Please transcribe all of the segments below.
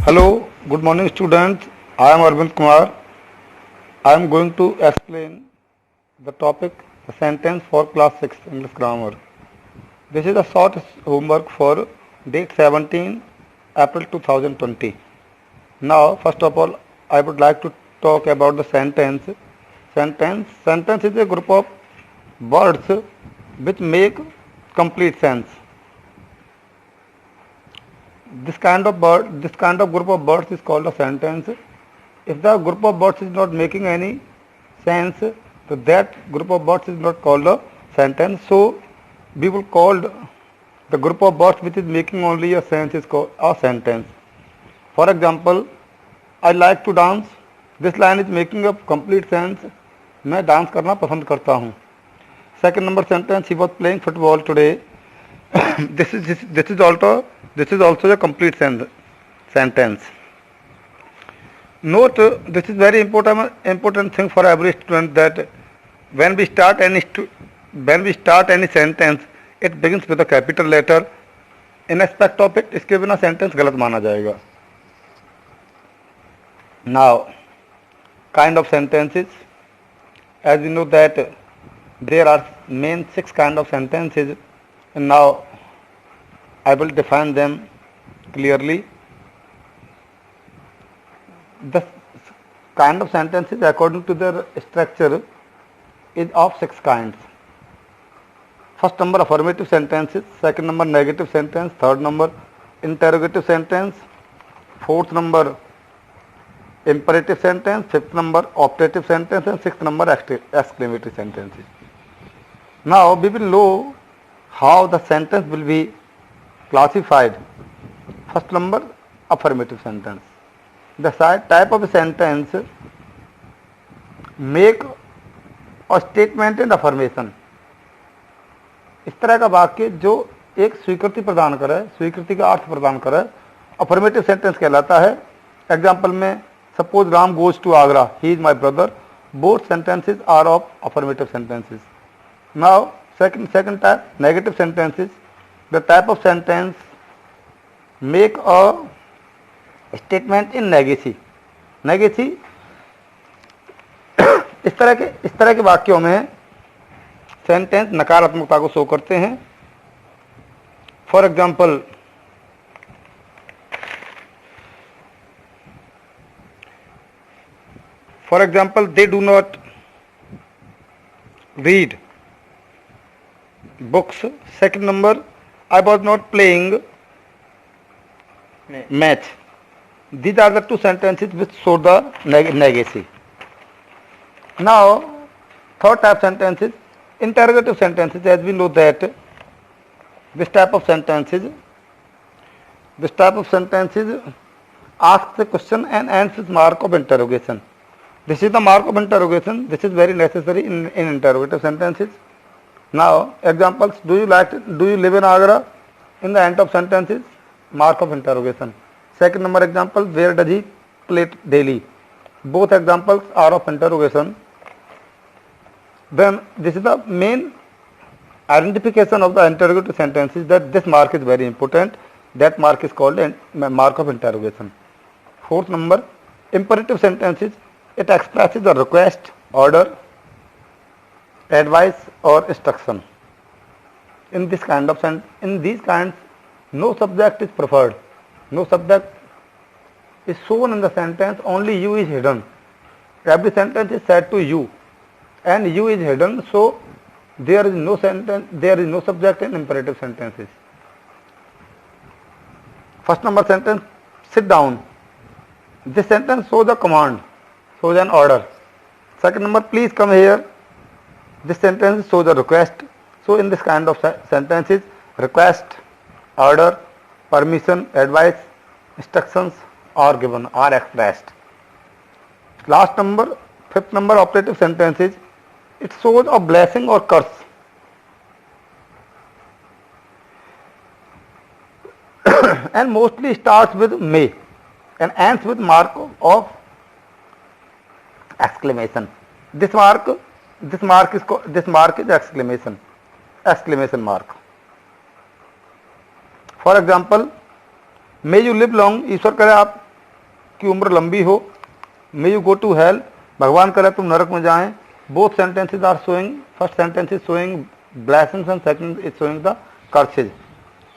Hello, good morning students. I am Arvind Kumar. I am going to explain the topic the sentence for class 6 English grammar. This is a short homework for date 17 April 2020. Now, first of all, I would like to talk about the sentence. Sentence is a group of words which make complete sense. This kind of group of words is called a sentence. If the group of words is not making any sense, so that group of words is not called a sentence. So we will call the group of words which is making only a sense is called a sentence. For example, I like to dance. This line is making a complete sense. मैं dance करना पसंद करता हूँ. Second number sentence, he was playing football today. this is also a complete sentence. Note, this is very important thing for every student, that when we start any sentence, it begins with a capital letter. In aspect of it, इसके बिना sentence गलत माना जाएगा. Now, kind of sentences. As we know that there are main 6 kind of sentences, and now I will define them clearly. The kind of sentences according to their structure is of 6 kinds. First number affirmative sentences, second number negative sentence, third number interrogative sentence, fourth number imperative sentence, fifth number optative sentence, and sixth number exclamatory sentences. Now we will know how the sentence will be classified. First number affirmative sentence. The type of sentence make a statement and affirmation. इस तरह का वाक्य जो एक स्वीकृति प्रदान करे, स्वीकृति का अर्थ प्रदान करे, अफर्मेटिव सेंटेंस कहलाता है. एग्जाम्पल में suppose Ram goes to Agra, he is my brother. Both sentences are of affirmative sentences. Now second type, negative sentences. The type of sentence make a statement in negacy. Negacy इस तरह के वाक्यों में sentence नकारात्मकता को शो करते हैं. For example they do not read books. Second number, I was not playing match. These are the 2 sentences which show the negacy. Now, third type sentences, interrogative sentences. As we know that this type of sentences asks a question and ends with mark of interrogation. This is the mark of interrogation. This is very necessary in interrogative sentences. Now, examples, do you live in Agra? In the end of sentences, mark of interrogation. Second number example, where does he play daily? Both examples are of interrogation. Then this is the main identification of the interrogative sentences, that this mark is very important. That mark is called a mark of interrogation. Fourth number, imperative sentences. It expresses a request, order, advice or instruction. In these kinds, no subject is preferred. No subject is shown in the sentence, only you is hidden. Every sentence is said to you and you is hidden, so there is no subject in imperative sentences. First number sentence, sit down. This sentence shows a command, shows an order. Second number, please come here. This sentence shows a request. So in this kind of sentences, request, order, permission, advice, instructions are given, are expressed. Last number, fifth number operative sentences, it shows a blessing or curse. And mostly starts with may and ends with mark of exclamation. This mark is exclamation mark. For example, may you live long, ईश्वर करे आप की उम्र लंबी हो, may you go to hell, भगवान करे तुम नरक में जाएं. Both sentences are showing, first sentence is showing blessings and second is showing the curses,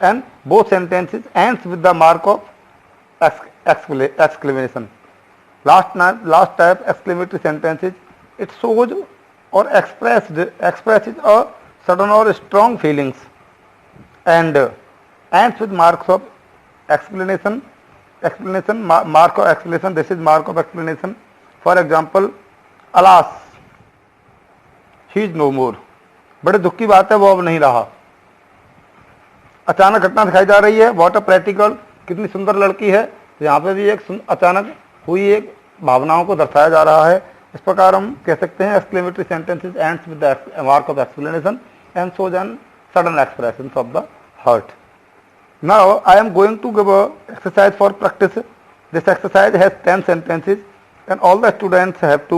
and both sentences ends with the mark of exclamation. Last type exclamatory sentences, it shows or expresses a sudden or strong feelings, and ends with marks of explanation. Mark of explanation, this is mark of explanation. For example, alas, he is no more. बड़े दुख की बात है, वो अब नहीं रहा. अचानक घटना दिखाई जा रही है, वॉट अ प्रैक्टिकल, कितनी सुंदर लड़की है. यहाँ पे भी एक अचानक हुई एक भावनाओं को दर्शाया जा रहा है. इस प्रकार हम कह सकते हैं exclamatory sentences ends with the mark of explanation and shows an sudden expression of the heart. Now I am going to give a exercise for practice. This exercise has 10 sentences and all the students have to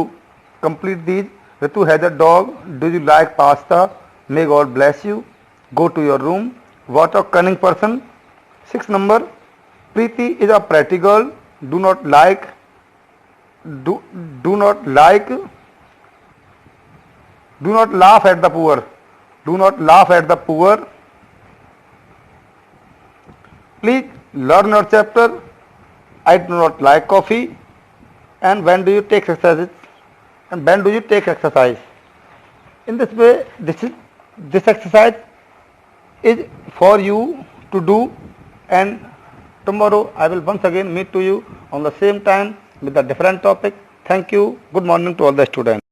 complete these. Ritu has a dog. Do you like pasta? May God bless you. Go to your room. What a cunning person. 6 number. Preeti is a pretty girl. Do not laugh at the poor. Do not laugh at the poor. Please learn your chapter. I do not like coffee. And when do you take exercises? And when do you take exercise? In this way, this exercise is for you to do, and tomorrow I will once again meet to you on the same time with a different topic. Thank you. Good morning to all the students.